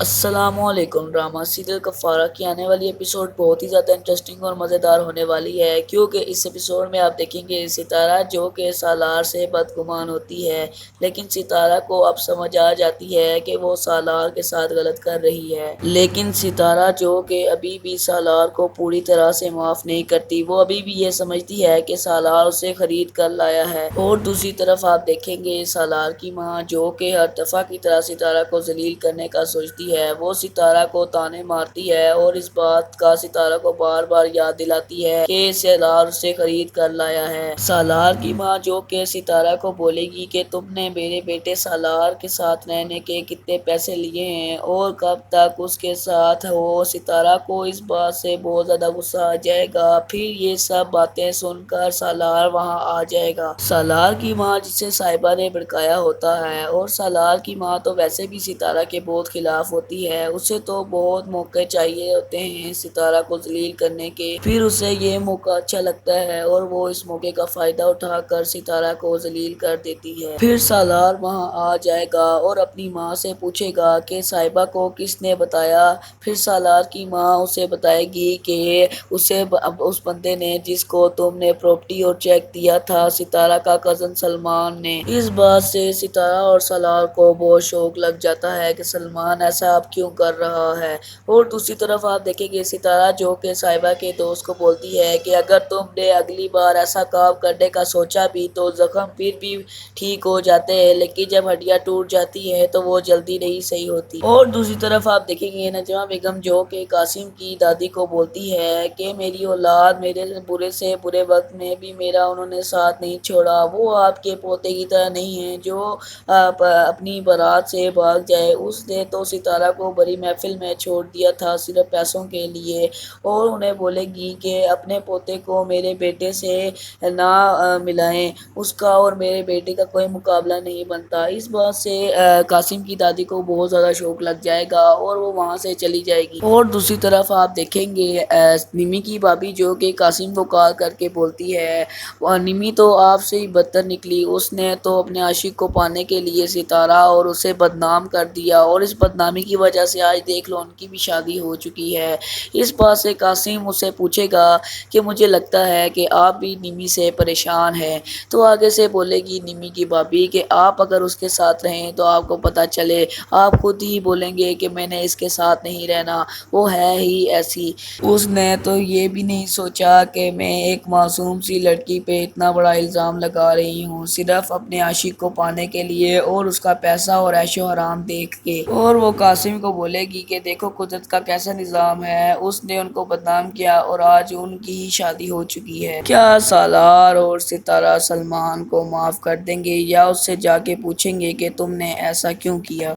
السلام علیکم۔ Drama serial کفارہ کی آنے والی ایپیسوڈ بہت ہی زیادہ انٹرسٹنگ اور مزیدار ہونے والی ہے، کیونکہ اس ایپیسوڈ میں آپ دیکھیں گے ستارہ جو کہ سالار سے بدگمان ہوتی ہے، لیکن ستارہ کو اب سمجھ آ جاتی ہے کہ وہ سالار کے ساتھ غلط کر رہی ہے، لیکن ستارہ جو کہ ابھی بھی سالار کو پوری طرح سے معاف نہیں کرتی، وہ ابھی بھی یہ سمجھتی ہے کہ سالار اسے خرید کر لایا ہے۔ اور دوسری طرف آپ دیکھیں گے سالار کی ماں جو کہ ہر دفعہ کی طرح ستارہ کو ذلیل کرنے کا سوچتی ہے، وہ ستارہ کو طعنے مارتی ہے اور اس بات کا ستارہ کو بار بار یاد دلاتی ہے کہ سالار اسے خرید کر لایا ہے۔ سالار کی ماں جو کہ ستارہ کو بولے گی کہ تم نے میرے بیٹے سالار کے ساتھ رہنے کے کتنے پیسے لیے ہیں اور کب تک اس کے ساتھ ہو۔ ستارہ کو اس بات سے بہت زیادہ غصہ آ جائے گا، پھر یہ سب باتیں سن کر سالار وہاں آ جائے گا۔ سالار کی ماں جسے صاحبہ نے بھڑکایا ہوتا ہے، اور سالار کی ماں تو ویسے بھی ستارہ کے بہت خلاف ہوتی ہے، اسے تو بہت موقع چاہیے ہوتے ہیں ستارہ کو ذلیل کرنے کے، پھر اسے یہ موقع اچھا لگتا ہے اور وہ اس موقع کا فائدہ اٹھا کر ستارہ کو ذلیل کر دیتی ہے۔ پھر سالار وہاں آ جائے گا اور اپنی ماں سے پوچھے گا کہ صاحبہ کو کس نے بتایا۔ پھر سالار کی ماں اسے بتائے گی کہ اسے اس بندے نے جس کو تم نے پراپرٹی اور چیک دیا تھا، ستارہ کا کزن سلمان نے۔ اس بات سے ستارہ اور سالار کو بہت شوق لگ جاتا ہے کہ سلمان ایسا اب کیوں کر رہا ہے۔ اور دوسری طرف آپ دیکھیں گے ستارہ جو کہ صاحبہ کے دوست کو بولتی ہے کہ اگر تم نے اگلی بار ایسا کام کرنے کا سوچا بھی تو زخم پھر بھی ٹھیک ہو جاتے ہیں، لیکن جب ہڈیاں ٹوٹ جاتی ہیں تو وہ جلدی نہیں صحیح ہوتی۔ اور دوسری طرف آپ دیکھیں گے نجمہ بیگم جو کہ قاسم کی دادی کو بولتی ہے کہ میری اولاد میرے برے سے برے وقت میں بھی میرا انہوں نے ساتھ نہیں چھوڑا، وہ آپ کے پوتے کی طرح نہیں ہیں جو اپنی بارات سے بھاگ جائے۔ اس نے تو ستارہ کو بڑی محفل میں چھوڑ دیا تھا صرف پیسوں کے لیے، اور انہیں بولے گی کہ اپنے پوتے کو میرے بیٹے سے نہ ملائیں، اس کا اور میرے بیٹے کا کوئی مقابلہ نہیں بنتا۔ اس بات سے قاسم کی دادی کو بہت زیادہ شوق لگ جائے گا اور وہ وہاں سے چلی جائے گی۔ اور دوسری طرف آپ دیکھیں گے نمی کی بھابھی جو کہ قاسم کو کال کر کے بولتی ہے نمی تو آپ سے ہی بدتر نکلی، اس نے تو اپنے عاشق کو پانے کے لیے ستارہ اور اسے بدنام کر دیا، اور اس بدنامی کی وجہ سے آج دیکھ لو ان کی بھی شادی ہو چکی ہے۔ اس بات سے قاسم اسے پوچھے گا کہ مجھے لگتا ہے کہ آپ بھی نمی سے پریشان ہیں، تو آگے سے بولے گی نمی کی بھابھی کہ آپ اگر اس کے ساتھ رہیں تو آپ کو پتہ چلے، آپ خود ہی بولیں گے کہ میں نے اس کے ساتھ نہیں رہنا، وہ ہے ہی ایسی۔ اس نے تو یہ بھی نہیں سوچا کہ میں ایک معصوم سی لڑکی پہ اتنا بڑا الزام لگا رہی ہوں صرف اپنے عاشق کو پانے کے لیے اور اس کا پیسہ اور عیش و آرام دیکھ کے۔ اور وہ قاسم کو بولے گی کہ دیکھو قدرت کا کیسا نظام ہے، اس نے ان کو بدنام کیا اور آج ان کی ہی شادی ہو چکی ہے۔ کیا سالار اور ستارہ سلمان کو معاف کر دیں گے یا اس سے جا کے پوچھیں گے کہ تم نے ایسا کیوں کیا؟